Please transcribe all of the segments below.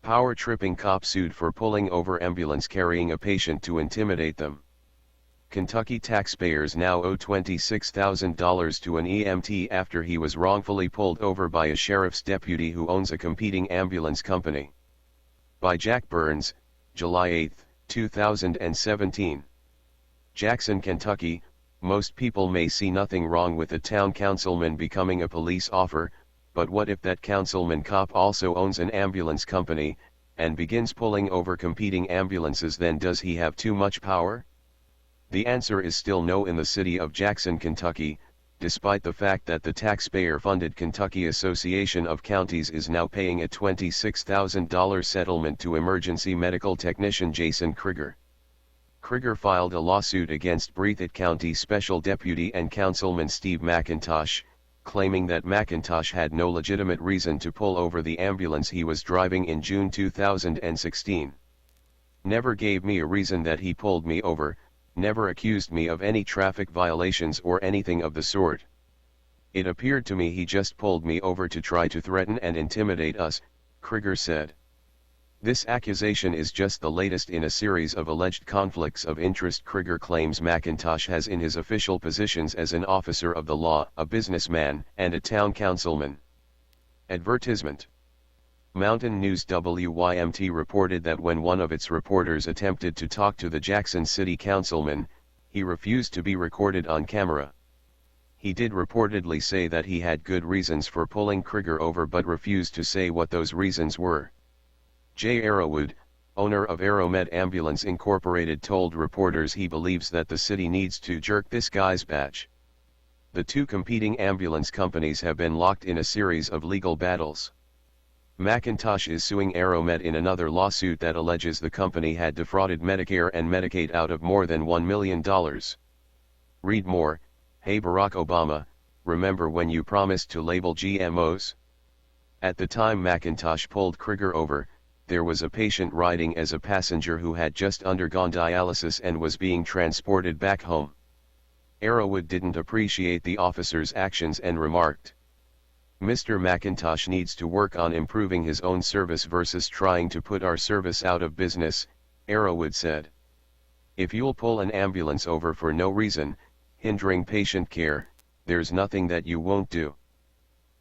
Power-tripping cop sued for pulling over ambulance carrying a patient to intimidate them. Kentucky taxpayers now owe $26,000 to an EMT after he was wrongfully pulled over by a sheriff's deputy who owns a competing ambulance company. By Jack Burns, July 8, 2017. Jackson, Kentucky. Most people may see nothing wrong with a town councilman becoming a police officer, but what if that councilman cop also owns an ambulance company, and begins pulling over competing ambulances? Then does he have too much power? The answer is still no in the city of Jackson, Kentucky, despite the fact that the taxpayer-funded Kentucky Association of Counties is now paying a $26,000 settlement to emergency medical technician Jason Krieger. Krieger filed a lawsuit against Breathitt County Special Deputy and Councilman Steve McIntosh, claiming that McIntosh had no legitimate reason to pull over the ambulance he was driving in June 2016. Never gave me a reason that he pulled me over, never accused me of any traffic violations or anything of the sort. It appeared to me he just pulled me over to try to threaten and intimidate us, Krieger said. This accusation is just the latest in a series of alleged conflicts of interest Krieger claims McIntosh has in his official positions as an officer of the law, a businessman, and a town councilman. Advertisement. Mountain News WYMT reported that when one of its reporters attempted to talk to the Jackson City Councilman, he refused to be recorded on camera. He did reportedly say that he had good reasons for pulling Krieger over but refused to say what those reasons were. Jay Arrowwood, owner of AeroMed Ambulance Incorporated, told reporters he believes that the city needs to jerk this guy's badge. The two competing ambulance companies have been locked in a series of legal battles. McIntosh is suing AeroMed in another lawsuit that alleges the company had defrauded Medicare and Medicaid out of more than $1 million. Read more. Hey Barack Obama, remember when you promised to label GMOs? At the time McIntosh pulled Krieger over, there was a patient riding as a passenger who had just undergone dialysis and was being transported back home. Arrowwood didn't appreciate the officer's actions and remarked, "Mr. McIntosh needs to work on improving his own service versus trying to put our service out of business," Arrowwood said. "If you'll pull an ambulance over for no reason, hindering patient care, there's nothing that you won't do."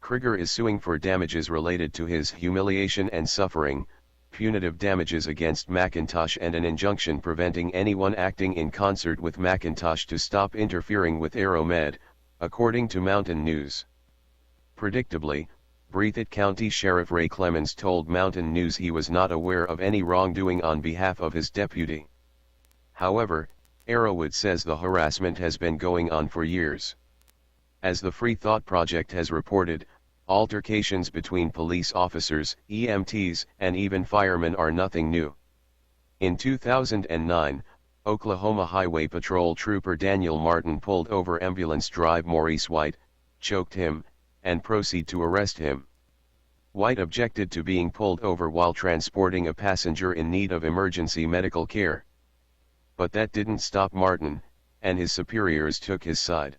Krieger is suing for damages related to his humiliation and suffering, punitive damages against McIntosh, and an injunction preventing anyone acting in concert with McIntosh to stop interfering with AeroMed, according to Mountain News. Predictably, Breathitt County Sheriff Ray Clemens told Mountain News he was not aware of any wrongdoing on behalf of his deputy. However, Arrowwood says the harassment has been going on for years. As the Free Thought Project has reported, altercations between police officers, EMTs, and even firemen are nothing new. In 2009, Oklahoma Highway Patrol Trooper Daniel Martin pulled over ambulance driver Maurice White, choked him, and proceeded to arrest him. White objected to being pulled over while transporting a passenger in need of emergency medical care. But that didn't stop Martin, and his superiors took his side.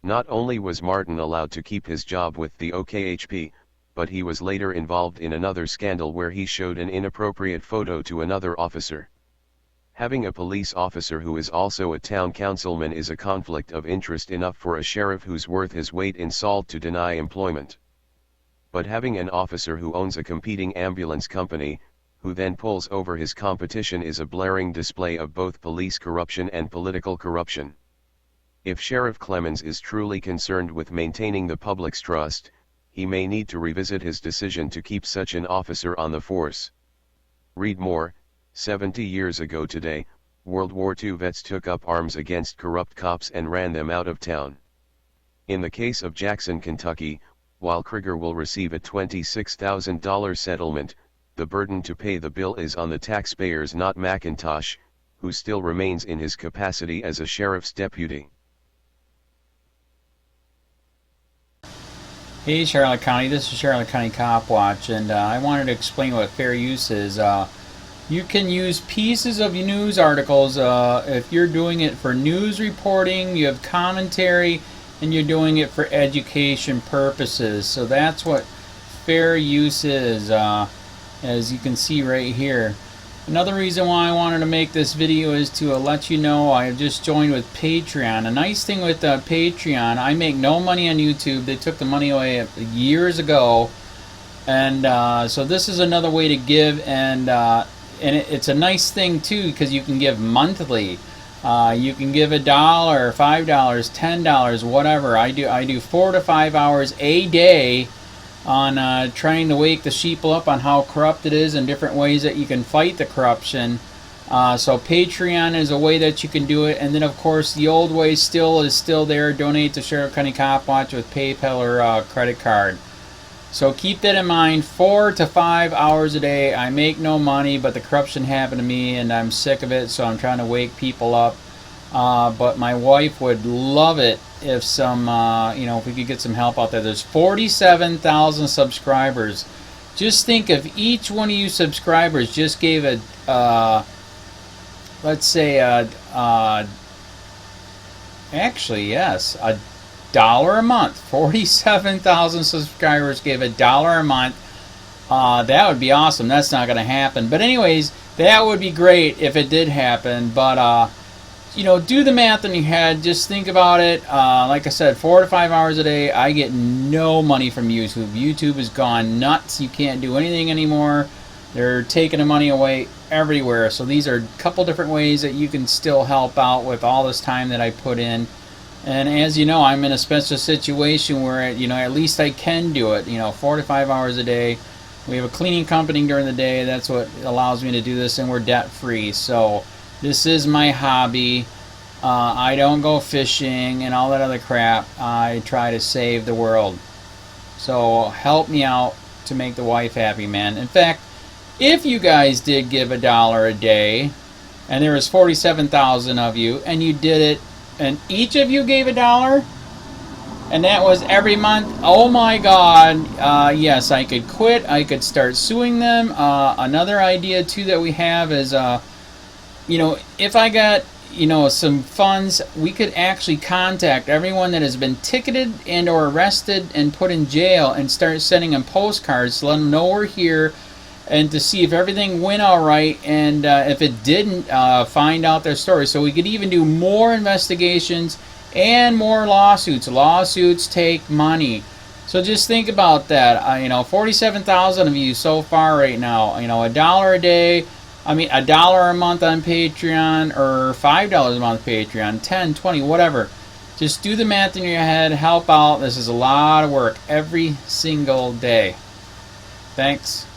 Not only was Martin allowed to keep his job with the OKHP, but he was later involved in another scandal where he showed an inappropriate photo to another officer. Having a police officer who is also a town councilman is a conflict of interest enough for a sheriff who's worth his weight in salt to deny employment. But having an officer who owns a competing ambulance company, who then pulls over his competition, is a blaring display of both police corruption and political corruption. If Sheriff Clemens is truly concerned with maintaining the public's trust, he may need to revisit his decision to keep such an officer on the force. Read more. 70 years ago today, World War II vets took up arms against corrupt cops and ran them out of town. In the case of Jackson, Kentucky, while Krieger will receive a $26,000 settlement, the burden to pay the bill is on the taxpayers, not McIntosh, who still remains in his capacity as a sheriff's deputy. Hey Charlotte County, this is Charlotte County COPWATCH, and I wanted to explain what fair use is. You can use pieces of news articles if you're doing it for news reporting, you have commentary, and you're doing it for education purposes. So that's what fair use is. as you can see right here. Another reason why I wanted to make this video is to let you know I have just joined with Patreon. A nice thing with Patreon, I make no money on YouTube. They took the money away years ago, and so this is another way to give, and it's a nice thing too because you can give monthly. You can give $1, $5, $10, whatever. I do 4 to 5 hours a day on trying to wake the sheep up on how corrupt it is and different ways that you can fight the corruption. So Patreon is a way that you can do it, and then of course the old way is still there. Donate to Sheriff County COPWATCH with PayPal or credit card. So keep that in mind. 4 to 5 hours a day. I make no money, but the corruption happened to me and I'm sick of it, so I'm trying to wake people up. But my wife would love it if some, if we could get some help out there. There's 47,000 subscribers. Just think if each one of you subscribers just gave a, let's say, actually, yes, $1 a month. 47,000 subscribers gave $1 a month. That would be awesome. That's not going to happen. But anyways, that would be great if it did happen. But, do the math in your head. Just think about it. Like I said, 4 to 5 hours a day. I get no money from YouTube. YouTube has gone nuts. You can't do anything anymore. They're taking the money away everywhere. So these are a couple different ways that you can still help out with all this time that I put in. And as you know, I'm in a special situation where, at least I can do it, 4 to 5 hours a day. We have a cleaning company during the day. That's what allows me to do this, and we're debt-free. So this is my hobby. I don't go fishing and all that other crap. I try to save the world. So help me out to make the wife happy, man. In fact, if you guys did give $1 a day, and there was 47,000 of you, and you did it, and each of you gave $1, and that was every month, oh my God, yes, I could quit. I could start suing them. Another idea too that we have is, if I got, some funds, we could actually contact everyone that has been ticketed and or arrested and put in jail and start sending them postcards to let them know we're here, and to see if everything went all right, and if it didn't, find out their story. So we could even do more investigations and more lawsuits. Lawsuits take money. So just think about that. 47,000 of you so far right now. $1 a day. $1 a month on Patreon, or $5 a month Patreon, 10, 20, whatever. Just do the math in your head. Help out. This is a lot of work every single day. Thanks.